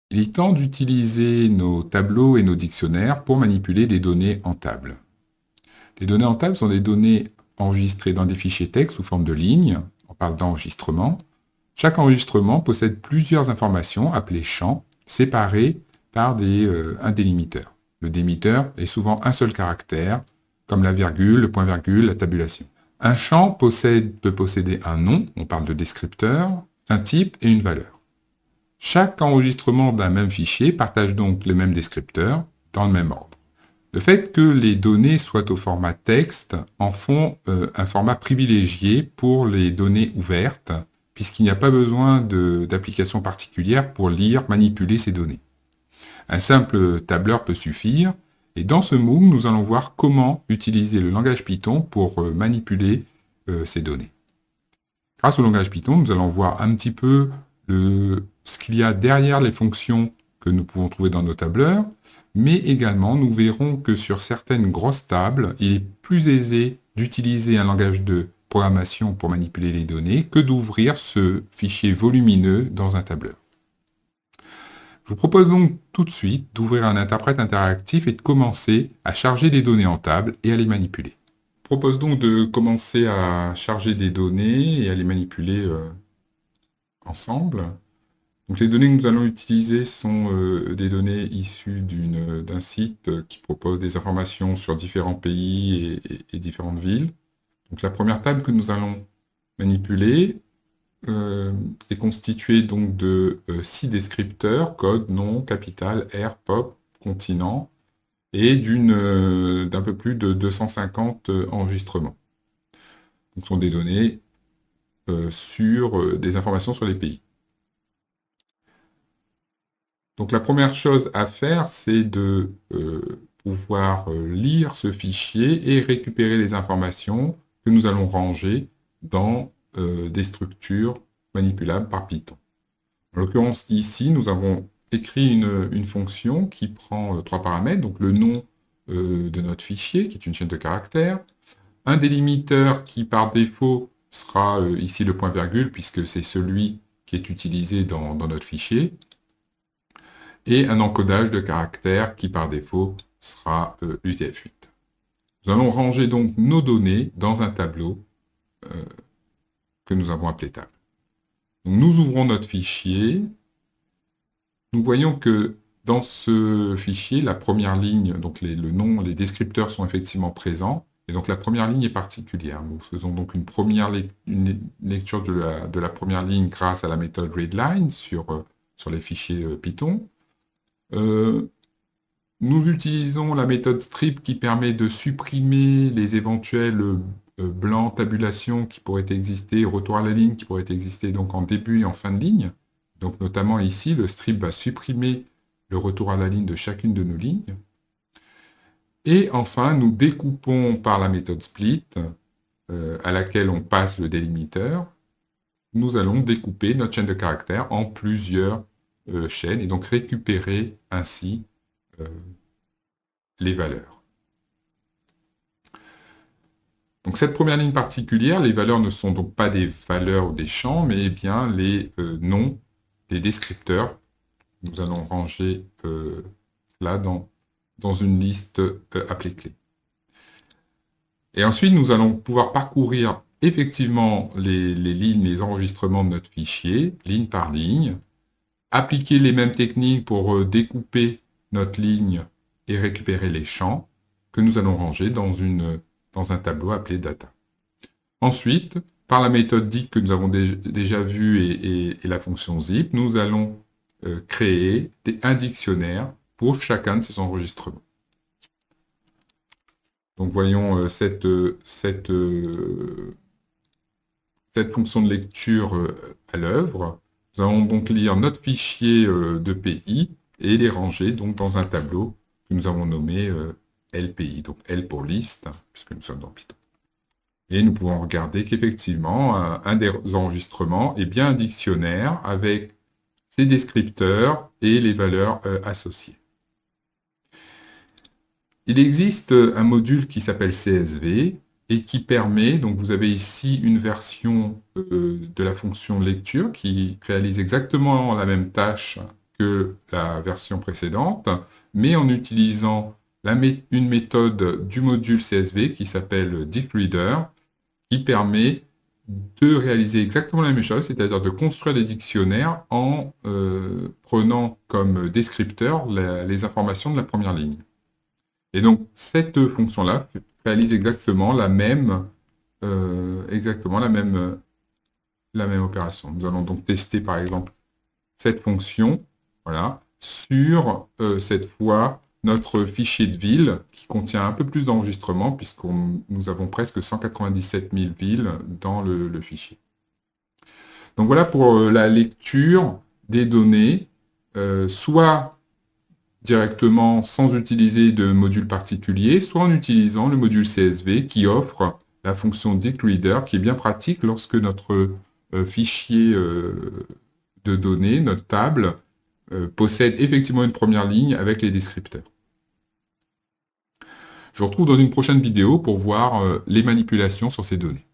Il est temps d'utiliser nos tableaux et nos dictionnaires pour manipuler des données en table. Les données en table sont des données enregistrées dans des fichiers texte sous forme de lignes. On parle d'enregistrement. Chaque enregistrement possède plusieurs informations appelées champs, séparées par un délimiteur. Le délimiteur est souvent un seul caractère, comme la virgule, le point-virgule, la tabulation. Un champ peut posséder un nom, on parle de descripteur, un type et une valeur. Chaque enregistrement d'un même fichier partage donc le même descripteur dans le même ordre. Le fait que les données soient au format texte en font un format privilégié pour les données ouvertes, puisqu'il n'y a pas besoin d'application particulière pour lire, manipuler ces données. Un simple tableur peut suffire, et dans ce MOOC, nous allons voir comment utiliser le langage Python pour manipuler ces données. Grâce au langage Python, nous allons voir un petit peu ce qu'il y a derrière les fonctions que nous pouvons trouver dans nos tableurs, mais également nous verrons que sur certaines grosses tables, il est plus aisé d'utiliser un langage de programmation pour manipuler les données que d'ouvrir ce fichier volumineux dans un tableur. Je vous propose donc tout de suite d'ouvrir un interprète interactif et de commencer à charger des données en table et à les manipuler. Je propose donc de commencer à charger des données et à les manipuler ensemble. Donc les données que nous allons utiliser sont des données issues d'un site qui propose des informations sur différents pays et différentes villes. Donc la première table que nous allons manipuler est constituée donc de 6 descripteurs, code, nom, capitale, aire, pop, continent, et d'un peu plus de 250 enregistrements. Donc ce sont des données sur des informations sur les pays. Donc la première chose à faire, c'est de pouvoir lire ce fichier et récupérer les informations que nous allons ranger dans des structures manipulables par Python. En l'occurrence, ici, nous avons écrit une fonction qui prend 3 paramètres, donc le nom de notre fichier, qui est une chaîne de caractères, un délimiteur qui, par défaut, sera ici le point-virgule, puisque c'est celui qui est utilisé dans notre fichier, et un encodage de caractères qui, par défaut, sera UTF-8. Nous allons ranger donc nos données dans un tableau que nous avons appelé table. Donc, nous ouvrons notre fichier. Nous voyons que dans ce fichier, la première ligne, donc le nom, les descripteurs sont effectivement présents, et donc la première ligne est particulière. Nous faisons donc une lecture de la première ligne grâce à la méthode readline sur les fichiers Python. Nous utilisons la méthode strip qui permet de supprimer les éventuels blancs tabulation qui pourraient exister, retour à la ligne qui pourraient exister donc en début et en fin de ligne. Donc notamment ici, le strip va supprimer le retour à la ligne de chacune de nos lignes. Et enfin, nous découpons par la méthode split, à laquelle on passe le délimiteur. Nous allons découper notre chaîne de caractères en plusieurs chaînes et donc récupérer ainsi les valeurs. Donc cette première ligne particulière, les valeurs ne sont donc pas des valeurs ou des champs, mais bien les noms, les descripteurs. Nous allons ranger cela dans une liste appelée clé. Et ensuite, nous allons pouvoir parcourir effectivement les lignes, les enregistrements de notre fichier, ligne par ligne, appliquer les mêmes techniques pour découper notre ligne et récupérer les champs que nous allons ranger dans un tableau appelé data. Ensuite, par la méthode dict que nous avons déjà vue et la fonction zip, nous allons créer un dictionnaire pour chacun de ces enregistrements. Donc voyons cette fonction de lecture à l'œuvre. Nous allons donc lire notre fichier de pays et les ranger donc dans un tableau que nous avons nommé LPI, donc L pour liste, puisque nous sommes dans Python. Et nous pouvons regarder qu'effectivement, un des enregistrements est bien un dictionnaire avec ses descripteurs et les valeurs associées. Il existe un module qui s'appelle CSV et qui permet, donc vous avez ici une version de la fonction lecture qui réalise exactement la même tâche que la version précédente, mais en utilisant une méthode du module CSV qui s'appelle DictReader, qui permet de réaliser exactement la même chose, c'est-à-dire de construire des dictionnaires en prenant comme descripteur les informations de la première ligne. Et donc, cette fonction-là réalise exactement la même opération. Nous allons donc tester, par exemple, cette fonction, voilà, sur cette fois notre fichier de ville qui contient un peu plus d'enregistrement puisque nous avons presque 197 000 villes dans le fichier. Donc voilà pour la lecture des données, soit directement sans utiliser de module particulier, soit en utilisant le module CSV qui offre la fonction DictReader qui est bien pratique lorsque notre fichier de données, notre table, possède effectivement une première ligne avec les descripteurs. Je vous retrouve dans une prochaine vidéo pour voir les manipulations sur ces données.